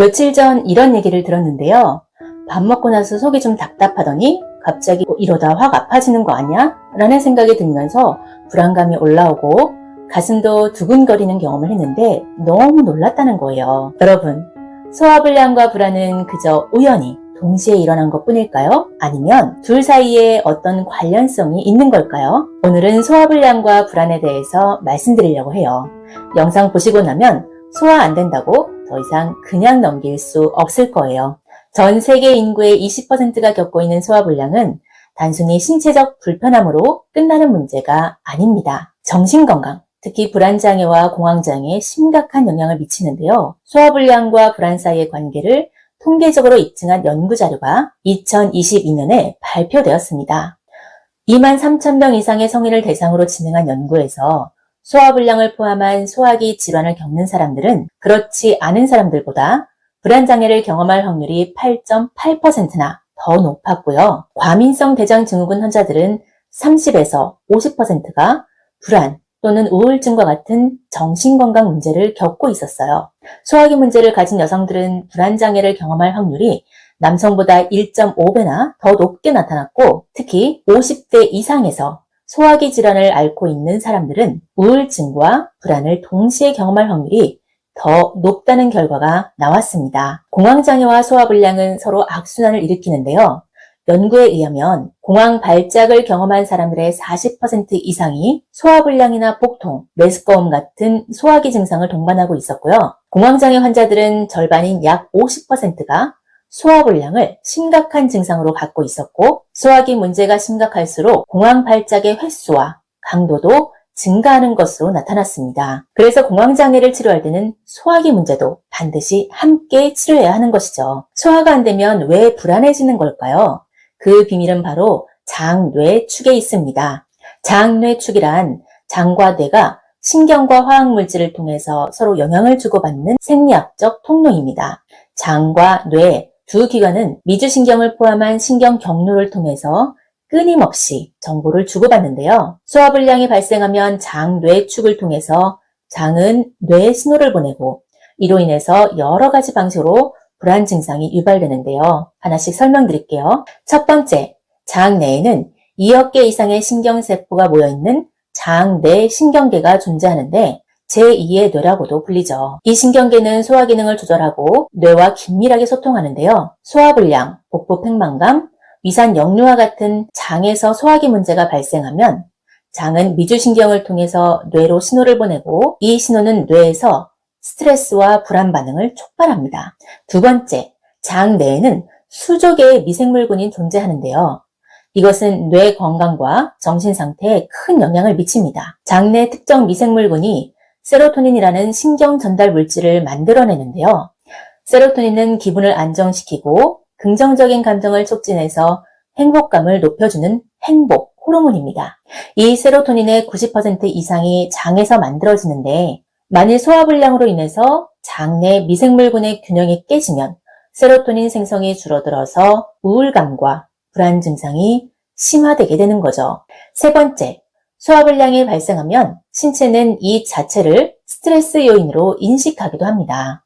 며칠 전 이런 얘기를 들었는데요. 밥 먹고 나서 속이 좀 답답하더니 갑자기 이러다 확 아파지는 거 아니야? 라는 생각이 들면서 불안감이 올라오고 가슴도 두근거리는 경험을 했는데 너무 놀랐다는 거예요. 여러분, 소화불량과 불안은 그저 우연히 동시에 일어난 것 뿐일까요? 아니면 둘 사이에 어떤 관련성이 있는 걸까요? 오늘은 소화불량과 불안에 대해서 말씀드리려고 해요. 영상 보시고 나면 소화 안 된다고 더 이상 그냥 넘길 수 없을 거예요. 전 세계 인구의 20%가 겪고 있는 소화불량은 단순히 신체적 불편함으로 끝나는 문제가 아닙니다. 정신건강, 특히 불안장애와 공황장애에 심각한 영향을 미치는데요. 소화불량과 불안 사이의 관계를 통계적으로 입증한 연구자료가 2022년에 발표되었습니다. 23,000명 이상의 성인을 대상으로 진행한 연구에서 소화불량을 포함한 소화기 질환을 겪는 사람들은 그렇지 않은 사람들보다 불안장애를 경험할 확률이 8.8%나 더 높았고요. 과민성 대장증후군 환자들은 30에서 50%가 불안 또는 우울증과 같은 정신건강 문제를 겪고 있었어요. 소화기 문제를 가진 여성들은 불안장애를 경험할 확률이 남성보다 1.5배나 더 높게 나타났고, 특히 50대 이상에서 소화기 질환을 앓고 있는 사람들은 우울증과 불안을 동시에 경험할 확률이 더 높다는 결과가 나왔습니다. 공황장애와 소화불량은 서로 악순환을 일으키는데요. 연구에 의하면 공황 발작을 경험한 사람들의 40% 이상이 소화불량이나 복통, 메스꺼움 같은 소화기 증상을 동반하고 있었고요. 공황장애 환자들은 절반인 약 50%가 소화불량을 심각한 증상으로 갖고 있었고, 소화기 문제가 심각할수록 공황 발작의 횟수와 강도도 증가하는 것으로 나타났습니다. 그래서 공황장애를 치료할 때는 소화기 문제도 반드시 함께 치료해야 하는 것이죠. 소화가 안 되면 왜 불안해지는 걸까요? 그 비밀은 바로 장뇌축에 있습니다. 장뇌축이란 장과 뇌가 신경과 화학물질을 통해서 서로 영향을 주고받는 생리학적 통로입니다. 장과 뇌 두 기관은 미주신경을 포함한 신경 경로를 통해서 끊임없이 정보를 주고받는데요. 소화불량이 발생하면 장뇌축을 통해서 장은 뇌에 신호를 보내고 이로 인해서 여러 가지 방식으로 불안 증상이 유발되는데요. 하나씩 설명드릴게요. 첫 번째, 장 내에는 2억 개 이상의 신경세포가 모여있는 장내 신경계가 존재하는데 제2의 뇌라고도 불리죠. 이 신경계는 소화 기능을 조절하고 뇌와 긴밀하게 소통하는데요. 소화불량, 복부 팽만감, 위산 역류와 같은 장에서 소화기 문제가 발생하면 장은 미주신경을 통해서 뇌로 신호를 보내고 이 신호는 뇌에서 스트레스와 불안 반응을 촉발합니다. 두 번째, 장 내에는 수조 개의 미생물군이 존재하는데요. 이것은 뇌 건강과 정신 상태에 큰 영향을 미칩니다. 장내 특정 미생물군이 세로토닌이라는 신경 전달 물질을 만들어내는데요. 세로토닌은 기분을 안정시키고 긍정적인 감정을 촉진해서 행복감을 높여주는 행복 호르몬입니다. 이 세로토닌의 90% 이상이 장에서 만들어지는데 만일 소화불량으로 인해서 장내 미생물군의 균형이 깨지면 세로토닌 생성이 줄어들어서 우울감과 불안 증상이 심화되게 되는 거죠. 세 번째, 소화불량이 발생하면 신체는 이 자체를 스트레스 요인으로 인식하기도 합니다.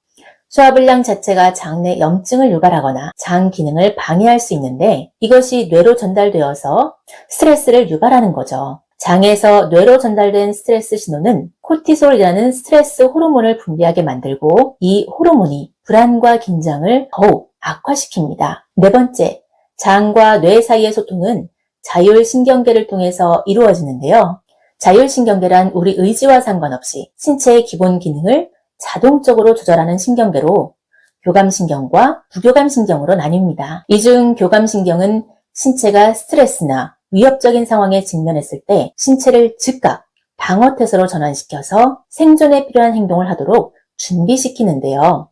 소화불량 자체가 장내 염증을 유발하거나 장 기능을 방해할 수 있는데 이것이 뇌로 전달되어서 스트레스를 유발하는 거죠. 장에서 뇌로 전달된 스트레스 신호는 코티솔이라는 스트레스 호르몬을 분비하게 만들고 이 호르몬이 불안과 긴장을 더욱 악화시킵니다. 네 번째, 장과 뇌 사이의 소통은 자율신경계를 통해서 이루어지는데요. 자율신경계란 우리 의지와 상관없이 신체의 기본 기능을 자동적으로 조절하는 신경계로 교감신경과 부교감신경으로 나뉩니다. 이 중 교감신경은 신체가 스트레스나 위협적인 상황에 직면했을 때 신체를 즉각 방어태세로 전환시켜서 생존에 필요한 행동을 하도록 준비시키는데요.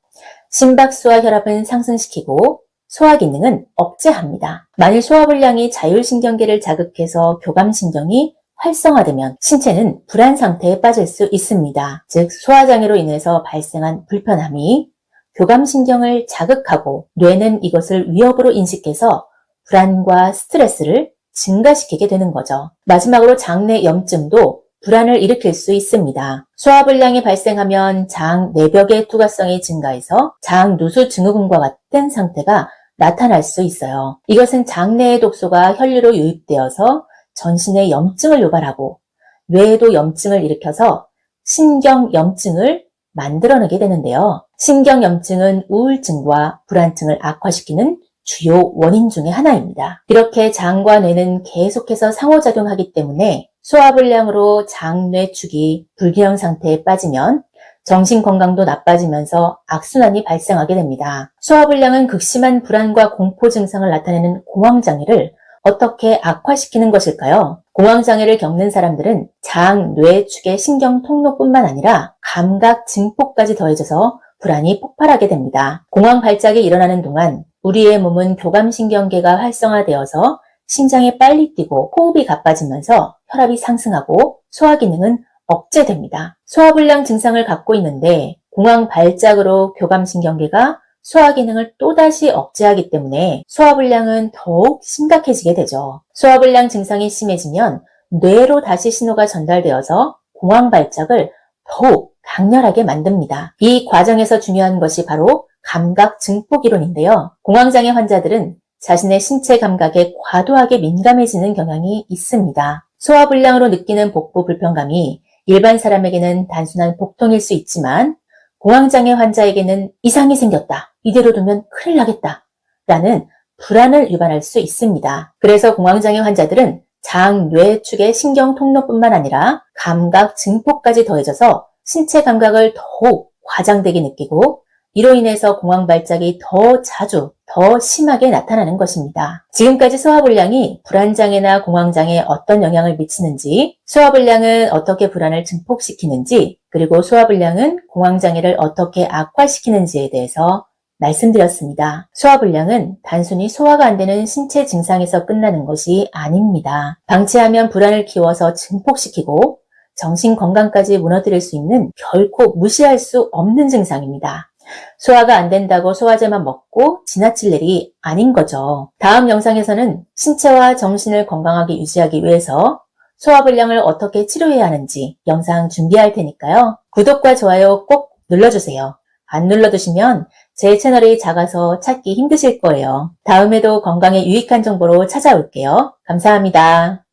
심박수와 혈압은 상승시키고 소화 기능은 억제합니다. 만일 소화불량이 자율신경계를 자극해서 교감신경이 활성화되면 신체는 불안 상태에 빠질 수 있습니다. 즉 소화장애로 인해서 발생한 불편함이 교감신경을 자극하고 뇌는 이것을 위협으로 인식해서 불안과 스트레스를 증가시키게 되는 거죠. 마지막으로 장내 염증도 불안을 일으킬 수 있습니다. 소화불량이 발생하면 장 내벽의 투과성이 증가해서 장누수 증후군과 같은 상태가 나타날 수 있어요. 이것은 장내의 독소가 혈류로 유입되어서 전신에 염증을 유발하고 뇌에도 염증을 일으켜서 신경염증을 만들어내게 되는데요. 신경염증은 우울증과 불안증을 악화시키는 주요 원인 중에 하나입니다. 이렇게 장과 뇌는 계속해서 상호작용하기 때문에 소화불량으로 장뇌축이 불균형 상태에 빠지면 정신건강도 나빠지면서 악순환이 발생하게 됩니다. 소화불량은 극심한 불안과 공포 증상을 나타내는 공황장애를 어떻게 악화시키는 것일까요? 공황장애를 겪는 사람들은 장, 뇌 축의 신경 통로뿐만 아니라 감각 증폭까지 더해져서 불안이 폭발하게 됩니다. 공황 발작이 일어나는 동안 우리의 몸은 교감신경계가 활성화되어서 심장이 빨리 뛰고 호흡이 가빠지면서 혈압이 상승하고 소화 기능은 억제됩니다. 소화불량 증상을 갖고 있는데 공황 발작으로 교감신경계가 소화 기능을 또다시 억제하기 때문에 소화불량은 더욱 심각해지게 되죠. 소화불량 증상이 심해지면 뇌로 다시 신호가 전달되어서 공황 발작을 더욱 강렬하게 만듭니다. 이 과정에서 중요한 것이 바로 감각 증폭 이론인데요. 공황장애 환자들은 자신의 신체 감각에 과도하게 민감해지는 경향이 있습니다. 소화불량으로 느끼는 복부 불편감이 일반 사람에게는 단순한 복통일 수 있지만 공황장애 환자에게는 이상이 생겼다, 이대로 두면 큰일 나겠다 라는 불안을 유발할 수 있습니다. 그래서 공황장애 환자들은 장, 뇌 축의 신경 통로뿐만 아니라 감각 증폭까지 더해져서 신체 감각을 더욱 과장되게 느끼고 이로 인해서 공황 발작이 더 자주, 더 심하게 나타나는 것입니다. 지금까지 소화불량이 불안장애나 공황장애에 어떤 영향을 미치는지, 소화불량은 어떻게 불안을 증폭시키는지, 그리고 소화불량은 공황장애를 어떻게 악화시키는지에 대해서 말씀드렸습니다. 소화불량은 단순히 소화가 안 되는 신체 증상에서 끝나는 것이 아닙니다. 방치하면 불안을 키워서 증폭시키고 정신건강까지 무너뜨릴 수 있는 결코 무시할 수 없는 증상입니다. 소화가 안 된다고 소화제만 먹고 지나칠 일이 아닌 거죠. 다음 영상에서는 신체와 정신을 건강하게 유지하기 위해서 소화불량을 어떻게 치료해야 하는지 영상 준비할 테니까요. 구독과 좋아요 꼭 눌러주세요. 안 눌러두시면 제 채널이 작아서 찾기 힘드실 거예요. 다음에도 건강에 유익한 정보로 찾아올게요. 감사합니다.